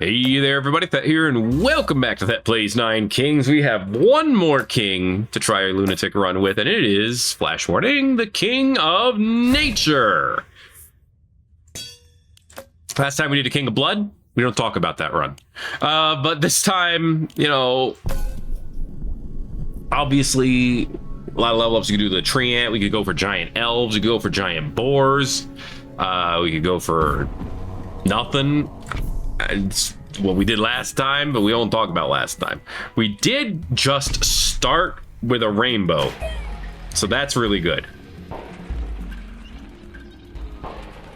Hey there, everybody. Thet here, and welcome back to Thet Plays 9 Kings. We have one more king to try our lunatic run with, and it is, flash warning, the King of Nature. Last time we did a King of Blood. We don't talk about that run. But this time, you know, obviously, a lot of level ups. You could do the tree ant. We could go for giant elves. We could go for giant boars. We could go for nothing. It's what we did last time, but we don't talk about last time. We did just start with a rainbow, so that's really good.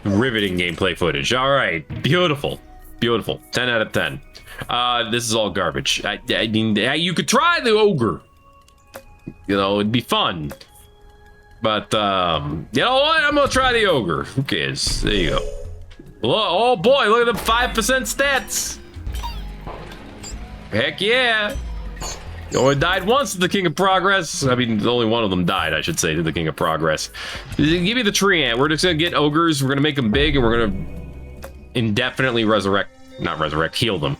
Riveting gameplay footage. All right, beautiful, beautiful. 10 out of 10. This is all garbage. I mean, you could try the ogre. You know, it'd be fun. But you know what? I'm gonna try the ogre. Who cares? There you go. Oh boy, look at the 5% stats. Heck yeah. You only died once to the King of Progress. I mean, only one of them died, I should say, to the King of Progress. Give me the tree ant. We're just gonna get ogres. We're gonna make them big, and we're gonna indefinitely heal them.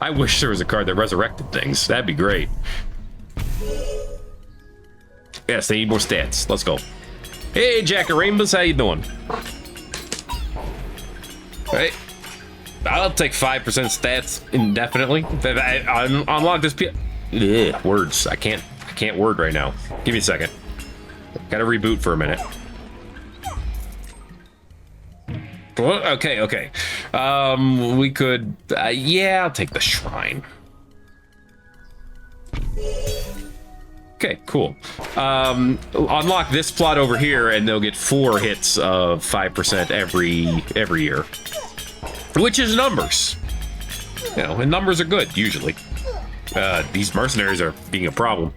I wish there was a card that resurrected things. That'd be great. Yes, they need more stats. Let's go. Hey, Jack of Rainbows, how you doing? Right, I'll take 5% stats indefinitely. I unlock this. Words. I can't word right now. Give me a second. Gotta reboot for a minute. Okay. We could. Yeah, I'll take the shrine. Okay, cool. Unlock this plot over here, and they'll get 4 hits of 5% every year. Which is numbers. You know, and numbers are good, usually. These mercenaries are being a problem.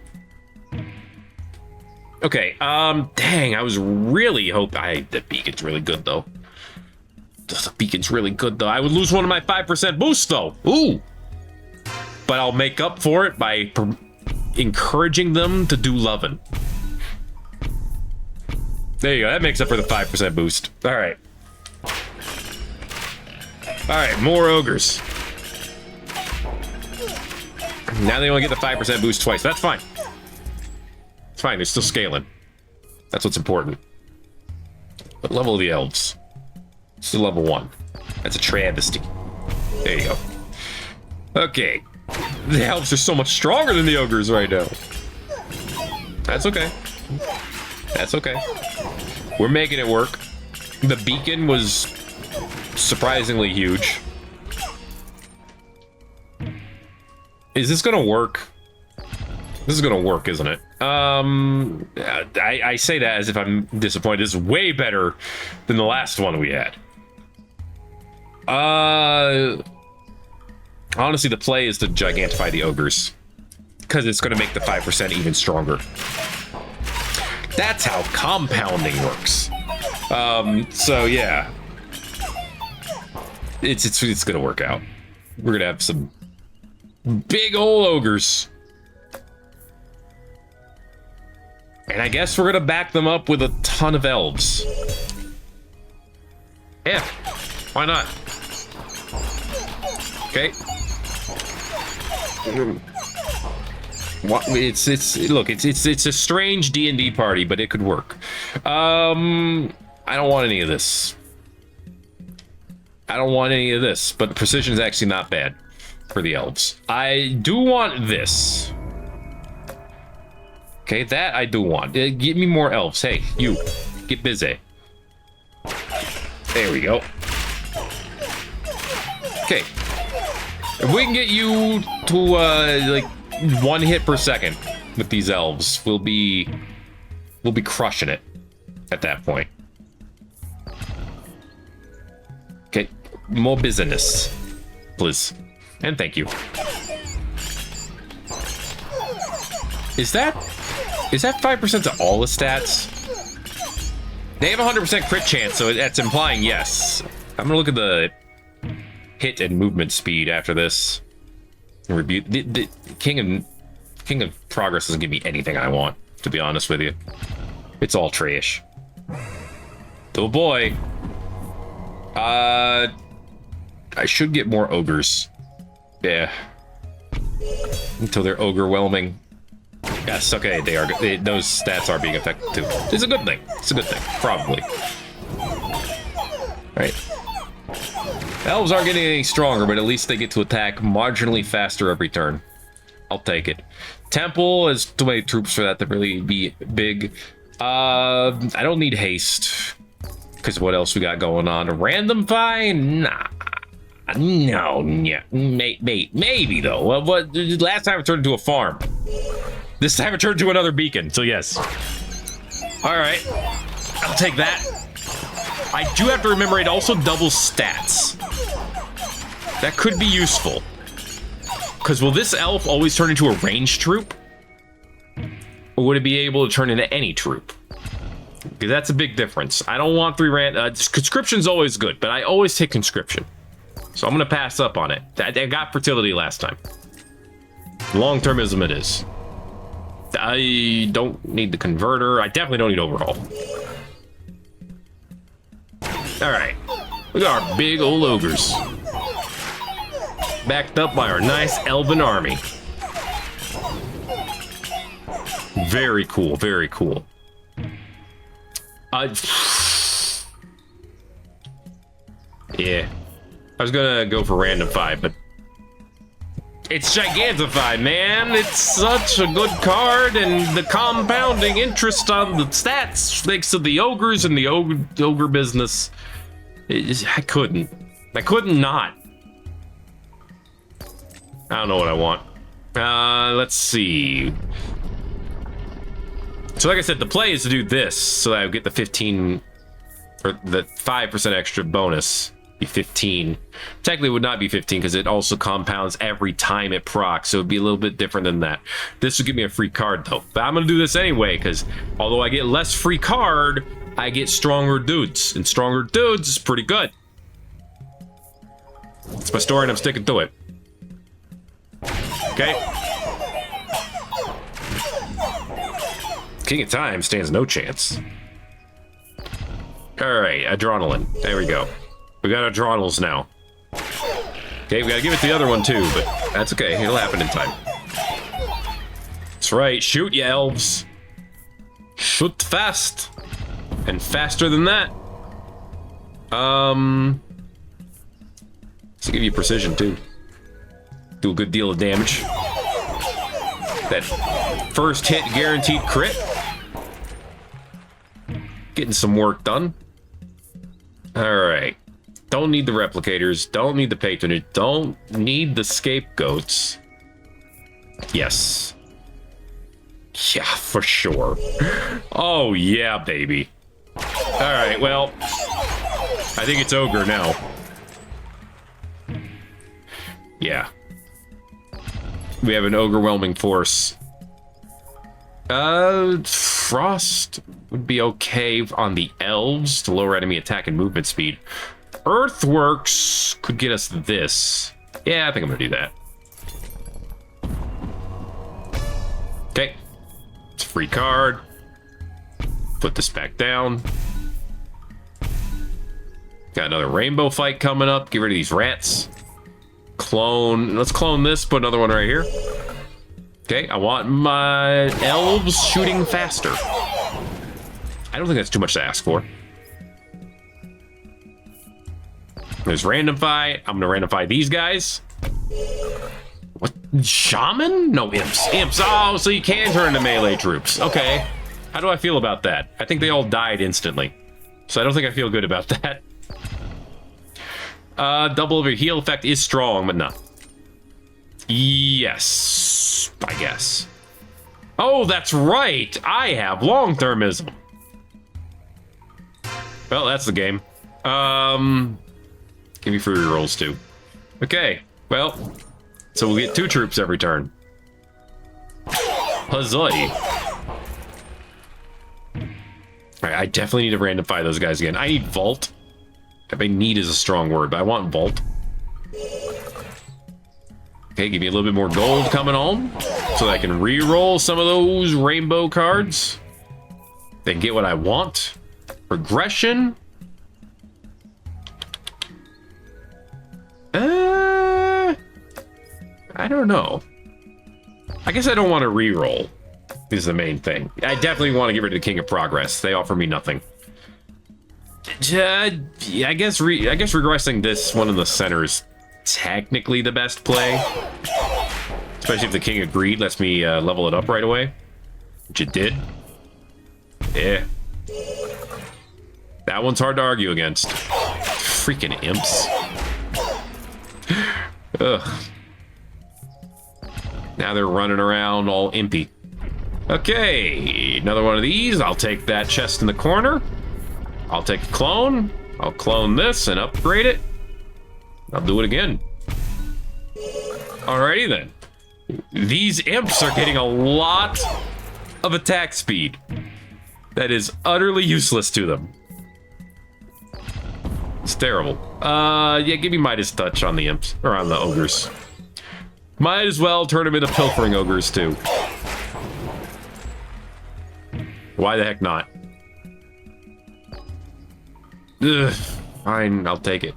Okay, dang, I was really hoping... The beacon's really good, though. The beacon's really good, though. I would lose one of my 5% boosts, though. Ooh! But I'll make up for it by encouraging them to do lovin'. There you go, that makes up for the 5% boost. Alright. Alright, more ogres. Now they only get the 5% boost twice. That's fine. It's fine, they're still scaling. That's what's important. What level are the elves? Still level 1. That's a travesty. There you go. Okay. The elves are so much stronger than the ogres right now. That's okay. That's okay. We're making it work. The beacon was surprisingly huge. Is this gonna work? This is gonna work, isn't it? I say that as if I'm disappointed. This is way better than the last one we had. Honestly, the play is to gigantify the ogres, because it's going to make the 5% even stronger. That's how compounding works. So yeah, it's going to work out. We're going to have some big old ogres, and I guess we're going to back them up with a ton of elves. Yeah, why not? Okay. What, it's a strange D&D party, but it could work. I don't want any of this. I don't want any of this, but precision is actually not bad for the elves. I do want this. Okay, that I do want. Give me more elves. Hey, you, get busy. There we go. Okay. If we can get you to like 1 hit per second with these elves, we'll be crushing it at that point. Okay, more business, please, and thank you. Is that 5% to all the stats? They have 100% crit chance, so that's implying yes. I'm gonna look at the hit and movement speed after this. Review the King of Progress doesn't give me anything I want, to be honest with you. It's all trash. Oh boy. I should get more ogres. Yeah. Until they're ogre-whelming. Yes, okay, they are. Those stats are being affected too. It's a good thing. It's a good thing, probably. Right. Elves aren't getting any stronger, but at least they get to attack marginally faster every turn. I'll take it. Temple is too many troops for that to really be big. I don't need haste. Because what else we got going on? A random fight? Nah. No, yeah. Maybe though. Well, but last time it turned into a farm. This time it turned into another beacon, so yes. Alright. I'll take that. I do have to remember it also doubles stats. That could be useful. Because will this elf always turn into a ranged troop? Or would it be able to turn into any troop? Because that's a big difference. I don't want 3 conscription's always good, but I always take conscription. So I'm going to pass up on it. I got fertility last time. Long-termism it is. I don't need the converter. I definitely don't need overhaul. Alright. Look at our big old ogres. Backed up by our nice elven army. Very cool, very cool. Yeah. I was gonna go for random 5, but it's Gigantify, man. It's such a good card, and the compounding interest on the stats thanks to the ogres and the ogre business. I couldn't not. I don't know what I want. Let's see. So like I said, the play is to do this so that I get the 15 or the 5% extra bonus. Be 15. Technically it would not be 15 because it also compounds every time it procs, so it'd be a little bit different than that. This would give me a free card though, but I'm gonna do this anyway because although I get less free card, I get stronger dudes, and stronger dudes is pretty good. It's my story and I'm sticking to it. Okay. King of Time stands no chance. Alright, adrenaline. There we go. We got adrenals now. Okay, we gotta give it to the other one too, but that's okay. It'll happen in time. That's right. Shoot, you elves. Shoot fast. And faster than that. Let's give you precision too. Do a good deal of damage. That first hit guaranteed crit. Getting some work done. Alright. Don't need the replicators. Don't need the patronage. Don't need the scapegoats. Yes. Yeah, for sure. Oh, yeah, baby. Alright, well. I think it's ogre now. Yeah. We have an overwhelming force. Frost would be okay on the elves to lower enemy attack and movement speed. Earthworks could get us this. Yeah, I think I'm gonna do that. Okay. It's a free card. Put this back down. Got another rainbow fight coming up. Get rid of these rats. Clone. Let's clone this. Put another one right here. Okay, I want my elves shooting faster. I don't think that's too much to ask for. There's random fight. I'm gonna random fight these guys. What? Shaman? No, imps. Imps. Oh, so you can turn into melee troops. Okay. How do I feel about that? I think they all died instantly. So I don't think I feel good about that. Double over heal effect is strong, but no. Yes, I guess. Oh, that's right. I have long-termism. Well, that's the game. Give me free rolls too. Okay, well, so we'll get 2 troops every turn. Huzzay. Alright, I definitely need to randomify those guys again. I need vault. I mean, need is a strong word, but I want vault. Okay, give me a little bit more gold coming home so that I can re-roll some of those rainbow cards. Then get what I want. Progression. I don't know. I guess I don't want to reroll. Is the main thing. I definitely want to get rid of the King of Progress. They offer me nothing. Yeah, I guess regressing this one in the center is technically the best play. Especially if the King of Greed lets me level it up right away. Which it did. Yeah. That one's hard to argue against. Freaking imps. Ugh. Now they're running around all impy. Okay, another one of these. I'll take that chest in the corner. I'll take a clone. I'll clone this and upgrade it. I'll do it again. Alrighty then. These imps are getting a lot of attack speed. That is utterly useless to them. It's terrible. Yeah, give me Midas Touch on the imps, or on the ogres. Might as well turn them into pilfering ogres too. Why the heck not? Ugh, fine, I'll take it.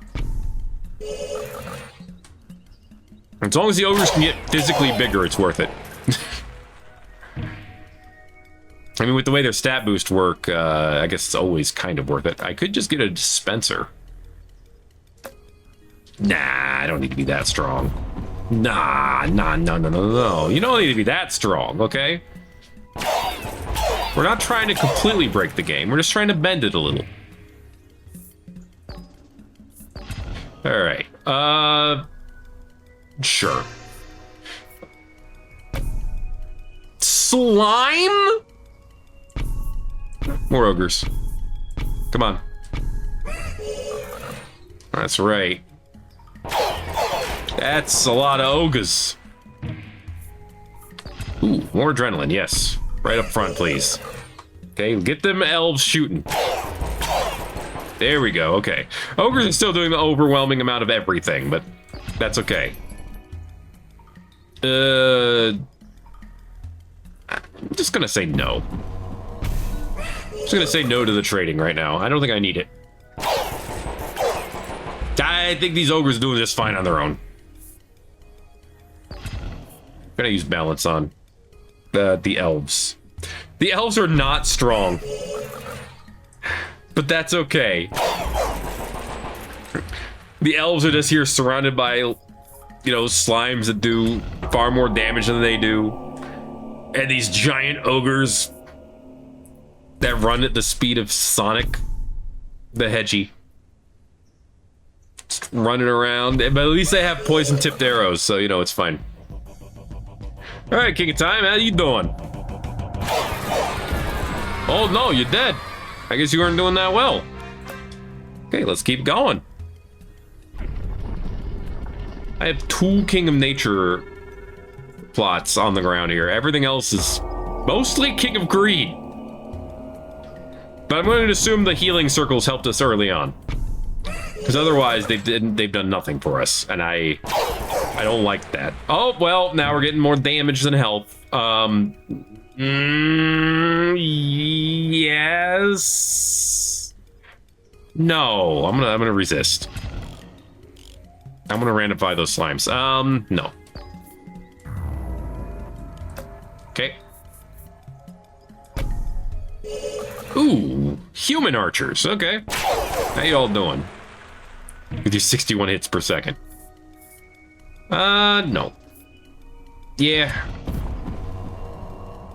As long as the ogres can get physically bigger, it's worth it. I mean, with the way their stat boost work, I guess it's always kind of worth it. I could just get a dispenser. Nah, I don't need to be that strong. No. You don't need to be that strong, okay? We're not trying to completely break the game. We're just trying to bend it a little. Alright, sure. Slime? More ogres. Come on. That's right. That's a lot of ogres. Ooh, more adrenaline, yes. Right up front, please. Okay, get them elves shooting. There we go, okay. Ogres are still doing the overwhelming amount of everything, but that's okay. I'm just gonna say no. I'm just gonna say no to the trading right now. I don't think I need it. I think these ogres are doing just fine on their own. I'm gonna use balance on the elves. The elves are not strong. But that's okay. The elves are just here surrounded by, you know, slimes that do far more damage than they do. And these giant ogres that run at the speed of Sonic the Hedgie. Just running around. But at least they have poison-tipped arrows, so, you know, it's fine. Alright, King of Time, how you doing? Oh, no, you're dead. I guess you weren't doing that well. Okay, let's keep going. I have 2 King of Nature plots on the ground here. Everything else is mostly King of Greed. But I'm going to assume the healing circles helped us early on. Because otherwise, they've done nothing for us. And I don't like that. Oh, well, now we're getting more damage than health. Yes. No, I'm gonna resist. I'm gonna randomify those slimes. No. Okay. Ooh, human archers. Okay. How you all doing? With your 61 hits per second. No. Yeah.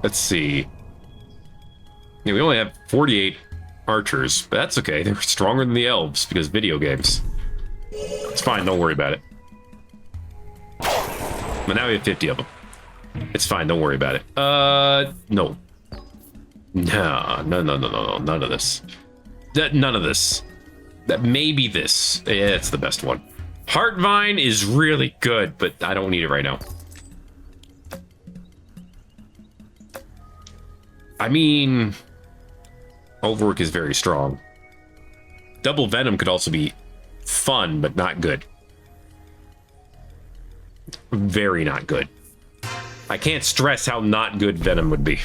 Let's see. Yeah, we only have 48 archers, but that's okay. They're stronger than the elves because video games. It's fine, don't worry about it. But now we have 50 of them. It's fine, don't worry about it. No. No, none of this. None of this. Maybe this. Yeah, it's the best one. Heartvine is really good, but I don't need it right now. I mean, Overwork is very strong. Double Venom could also be fun, but not good. Very not good. I can't stress how not good Venom would be.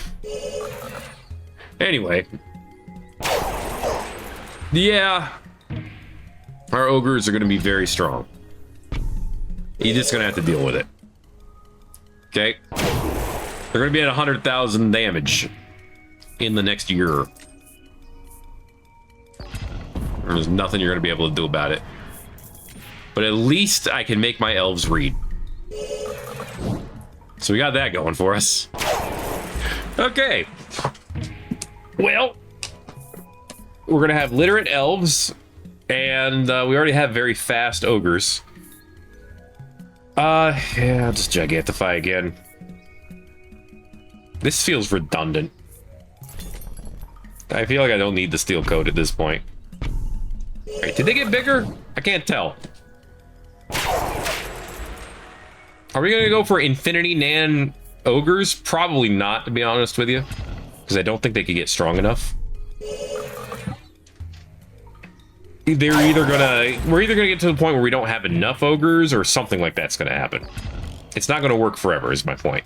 Anyway. Yeah. Our ogres are going to be very strong. You're just going to have to deal with it. Okay. They're going to be at 100,000 damage in the next year. There's nothing you're going to be able to do about it. But at least I can make my elves read. So we got that going for us. Okay. Well, we're going to have literate elves. And we already have very fast ogres. Yeah, I'll just gigantify again. This feels redundant. I feel like I don't need the steel coat at this point. Wait, did they get bigger? I can't tell. Are we gonna go for Infinity Nan ogres? Probably not, to be honest with you. Because I don't think they could get strong enough. We're either gonna get to the point where we don't have enough ogres, or something like that's gonna happen. It's not gonna work forever, is my point.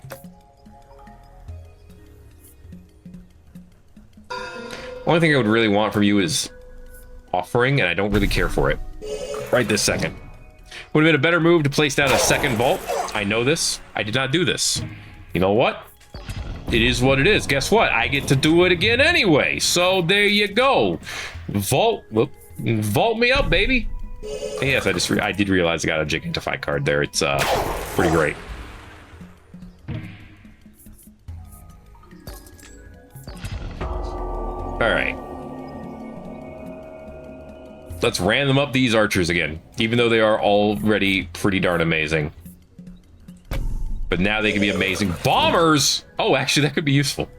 Only thing I would really want from you is offering, and I don't really care for it right this second. Would have been a better move to place down a second vault. I know this. I did not do this. You know what? It is what it is. Guess what? I get to do it again anyway. So there you go. Vault me up, baby. Yes, I did realize I got a Gigantify card there. It's pretty great. All right. Let's random up these archers again, even though they are already pretty darn amazing. But now they can be amazing bombers. Oh, actually, that could be useful.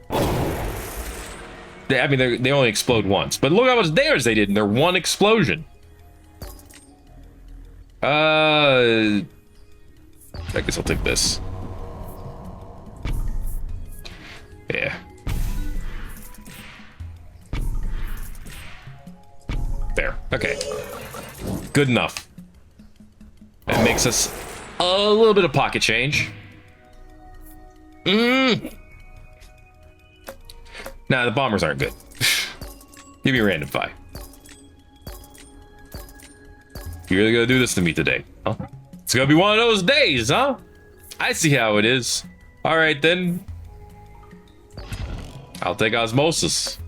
I mean, they only explode once, but look how much damage they did in their one explosion. I guess I'll take this. Yeah. There. Okay. Good enough. That makes us a little bit of pocket change. Nah, the bombers aren't good. Give me a random five. You really gonna do this to me today, huh? It's gonna be one of those days, huh? I see how it is. All right, then. I'll take osmosis.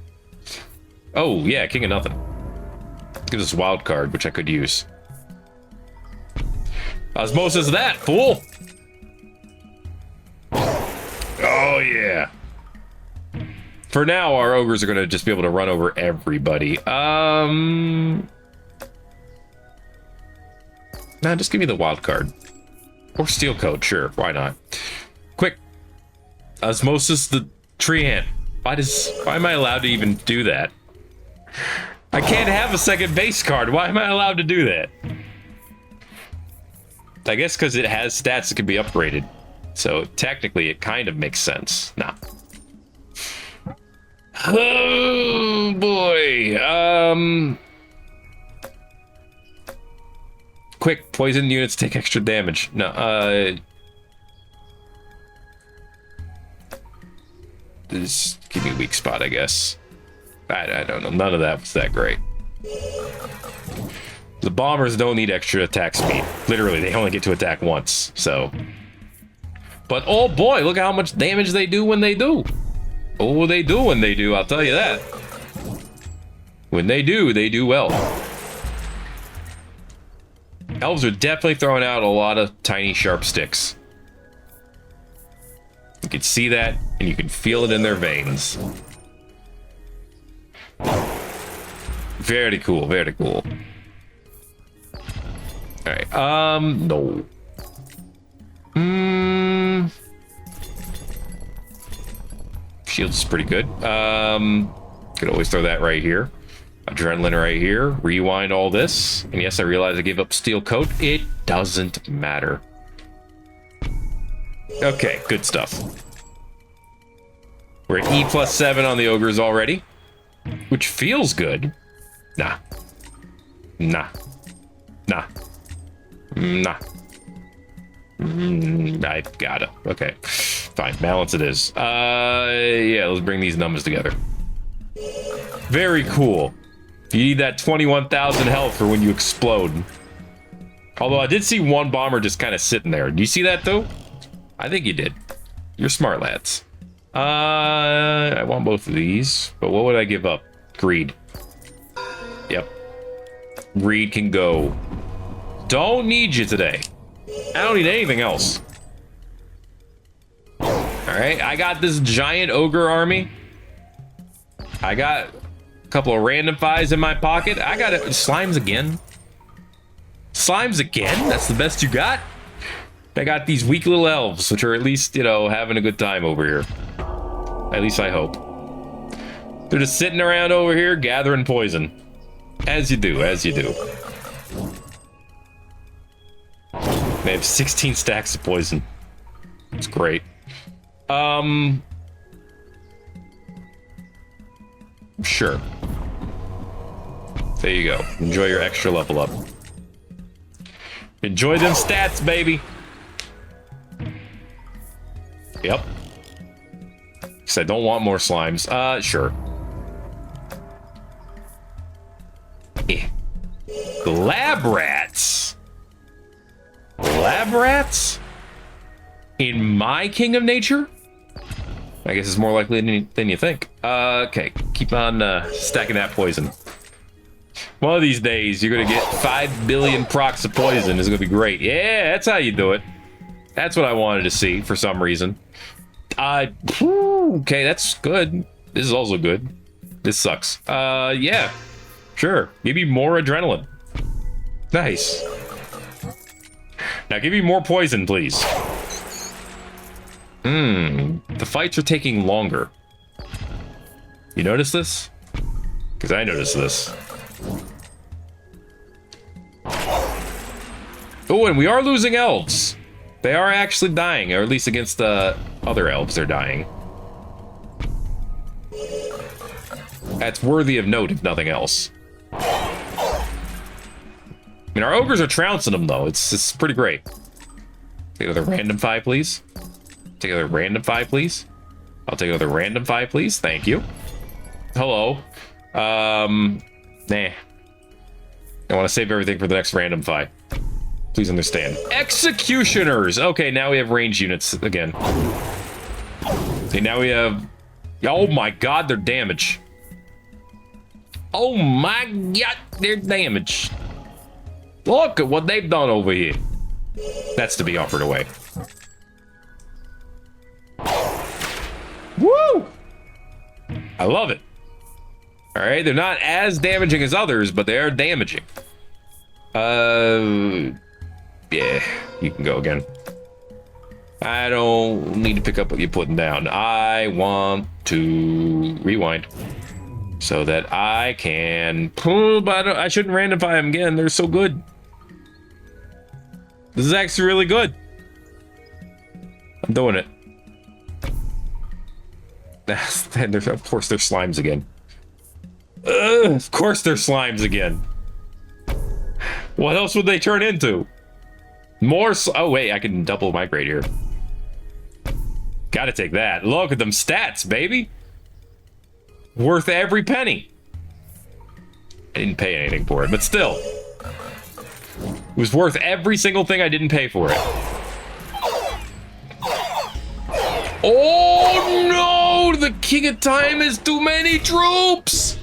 Oh, yeah, king of nothing. Give this wild card, which I could use. Osmosis that, fool! Oh, yeah. For now, our ogres are going to just be able to run over everybody. Nah, just give me the wild card. Or steel coat, sure, why not? Quick. Osmosis the tree ant. Why am I allowed to even do that? I can't have a second base card. Why am I allowed to do that? I guess because it has stats that can be upgraded. So technically it kind of makes sense. Nah. Oh boy. Quick, poison units take extra damage. No, just give me a weak spot, I guess. I don't know. None of that was that great. The bombers don't need extra attack speed. Literally, they only get to attack once, so. But oh boy, look how much damage they do when they do. Oh, they do when they do, I'll tell you that. When they do well. Elves are definitely throwing out a lot of tiny sharp sticks. You can see that, and you can feel it in their veins. Very cool, very cool. Alright, no. Shield's pretty good. Could always throw that right here. Adrenaline right here. Rewind all this. And yes, I realize I gave up steel coat. It doesn't matter. Okay, good stuff. We're at E+7 on the ogres already. Which feels good. Nah. Nah. Nah. Nah. I gotta. Okay. Fine. Balance it is. Yeah, let's bring these numbers together. Very cool. You need that 21,000 health for when you explode. Although I did see one bomber just kind of sitting there. Do you see that, though? I think you did. You're smart lads. I want both of these, but what would I give up? Greed. Yep. Greed can go. Don't need you today. I don't need anything else. Alright, I got this giant ogre army. I got a couple of random fives in my pocket. I got it. Slimes again. Slimes again? That's the best you got? I got these weak little elves, which are at least, you know, having a good time over here. At least I hope. They're just sitting around over here gathering poison. As you do, as you do. They have 16 stacks of poison. It's great. Sure. There you go. Enjoy your extra level up. Enjoy them stats, baby. Yep. Because I don't want more slimes. Sure. Eh. Lab rats. Lab rats? In my King of Nature? I guess it's more likely than you think. Okay, keep on stacking that poison. One of these days, you're gonna get 5 billion procs of poison. It's gonna be great. Yeah, that's how you do it. That's what I wanted to see for some reason. Okay, that's good. This is also good. This sucks. Yeah, sure. Give me more adrenaline. Nice. Now give me more poison, please. The fights are taking longer. You notice this? Because I noticed this. Oh, and we are losing elves. They are actually dying, or at least against the other elves, they're dying. That's worthy of note, if nothing else. I mean, our ogres are trouncing them, though. It's pretty great. Take another random 5, please. Take another random 5, please. I'll take another random 5, please. Thank you. Hello. Nah. I want to save everything for the next random 5. Please understand. Executioners! Okay, now we have range units again. Okay, now we have... Oh my god, they're damaged. Oh my god, they're damaged. Look at what they've done over here. That's to be offered away. Woo! I love it. Alright, they're not as damaging as others, but they are damaging. Yeah, you can go again. I don't need to pick up what you're putting down. I want to rewind so that I can pull, but I shouldn't randomify them again. They're so good. This is actually really good. I'm doing it. And of course, they're slimes again. Of course, they're slimes again. What else would they turn into? More oh wait, I can double migrate here. Gotta take that. Look at them stats, baby. Worth every penny. I didn't pay anything for it, but still. It was worth every single thing I didn't pay for it. Oh no! The King of Time has too many troops!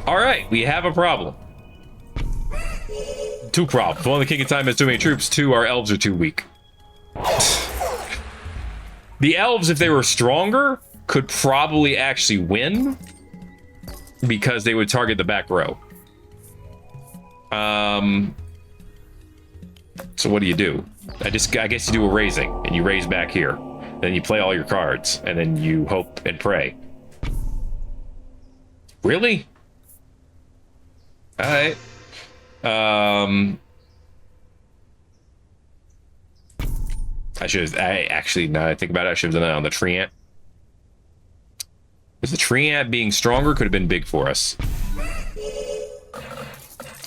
Alright, we have a problem. 2 problems. 1, the King of Time has too many troops. 2, our elves are too weak. The elves, if they were stronger, could probably actually win because they would target the back row. So what do? I guess you do a raising, and you raise back here. Then you play all your cards, and then you hope and pray. Really? Alright. Actually, now that I think about it, I should have done that on the tree ant. Because the tree ant being stronger could have been big for us.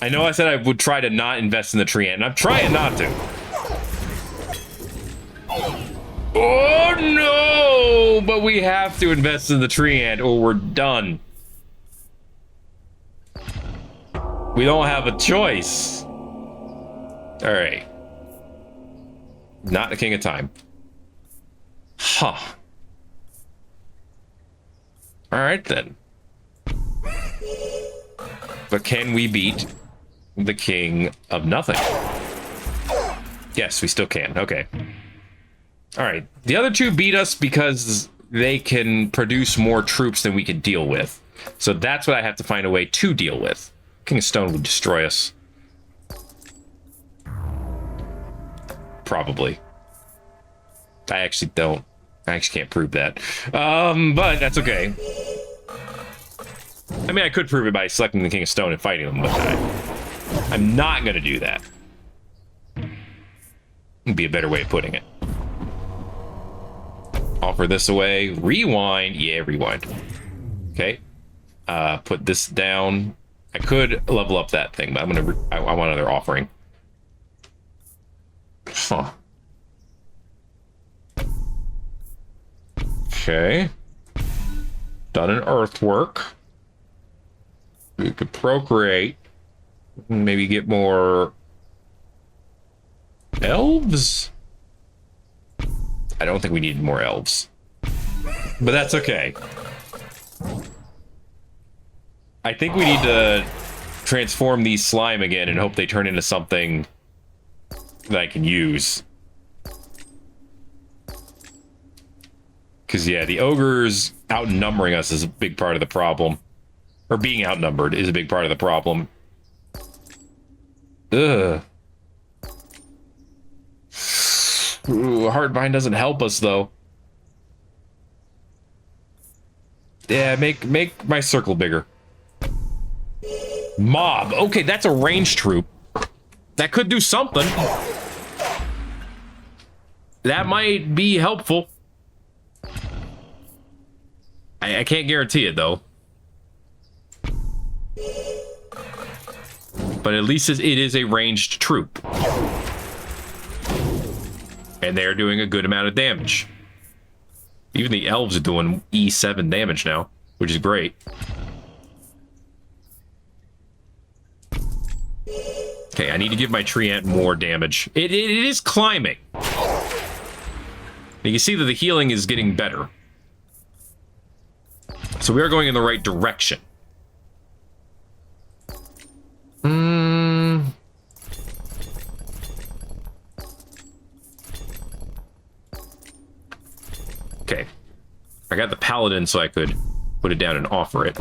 I know I said I would try to not invest in the tree ant, and I'm trying not to. Oh no! But we have to invest in the tree ant or we're done. We don't have a choice. Alright. Not the King of Time. Huh. All right, then. But can we beat the King of Nothing? Yes, we still can. Okay. All right. The other two beat us because they can produce more troops than we can deal with. So that's what I have to find a way to deal with. King of Stone would destroy us. Probably. I actually don't. I actually can't prove that. But that's okay. I mean, I could prove it by selecting the King of Stone and fighting him, but I'm not going to do that. Would be a better way of putting it. Offer this away. Rewind. Yeah, rewind. Okay. Put this down. I could level up that thing, but I'm going to... I want another offering. Huh. Okay. Done an earthwork. We could procreate. Maybe get more elves? I don't think we need more elves. But that's okay. I think we need to transform these slime again and hope they turn into something that I can use. Because, yeah, the ogres outnumbering us is a big part of the problem. Or being outnumbered is a big part of the problem. Ugh. Ooh, Hardbind doesn't help us, though. Yeah, make my circle bigger. Mob. Okay, that's a ranged troop. That could do something. That might be helpful. I can't guarantee it, though. But at least it is a ranged troop. And they're doing a good amount of damage. Even the elves are doing E7 damage now, which is great. Okay, I need to give my tree ant more damage. It is climbing. You can see that the healing is getting better. So we are going in the right direction. Okay. I got the paladin so I could put it down and offer it.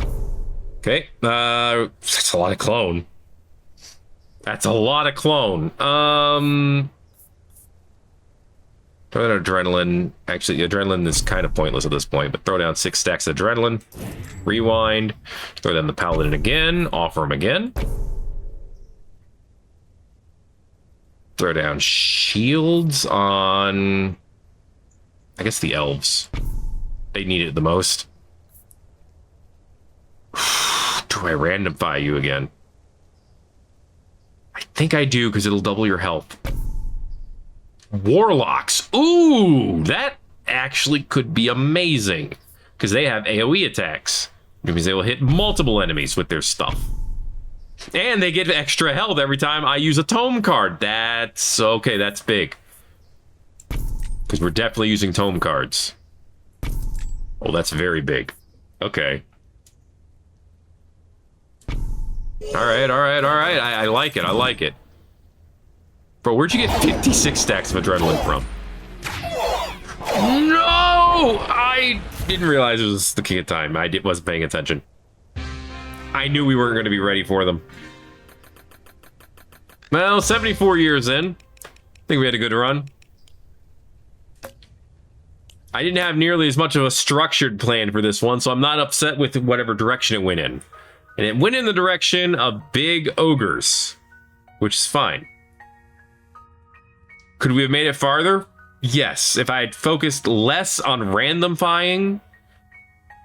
Okay. That's a lot of clone. That's a lot of clone. Throw down adrenaline. Actually, adrenaline is kind of pointless at this point, but throw down 6 stacks of adrenaline. Rewind. Throw down the paladin again. Offer him again. Throw down shields on... I guess the elves. They need it the most. Do I randomify you again? I think I do, because it'll double your health. Warlocks. Ooh, that actually could be amazing. Because they have AoE attacks. It means they will hit multiple enemies with their stuff. And they get extra health every time I use a tome card. That's okay, that's big. Because we're definitely using tome cards. Oh, that's very big. Okay. Alright. I like it, I like it. Bro, where'd you get 56 stacks of adrenaline from? No! I didn't realize it was the King of Time. I wasn't paying attention. I knew we weren't going to be ready for them. Well, 74 years in. I think we had a good run. I didn't have nearly as much of a structured plan for this one, so I'm not upset with whatever direction it went in. And it went in the direction of big ogres, which is fine. Could we have made it farther? Yes. If I had focused less on randomifying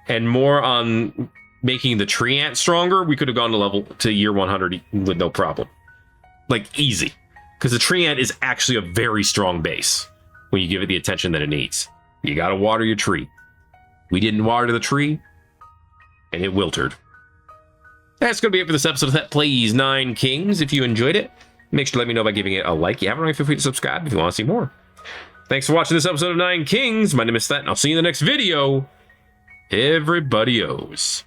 and more on making the tree ant stronger, we could have gone to year 100 with no problem. Like, easy. Because the tree ant is actually a very strong base when you give it the attention that it needs. You gotta water your tree. We didn't water the tree, and it wilted. That's gonna be it for this episode of Thet Plays 9 Kings. If you enjoyed it, make sure to let me know by giving it a like. You haven't already, feel free to subscribe if you want to see more. Thanks for watching this episode of Nine Kings. My name is Thet, and I'll see you in the next video. Everybody owes.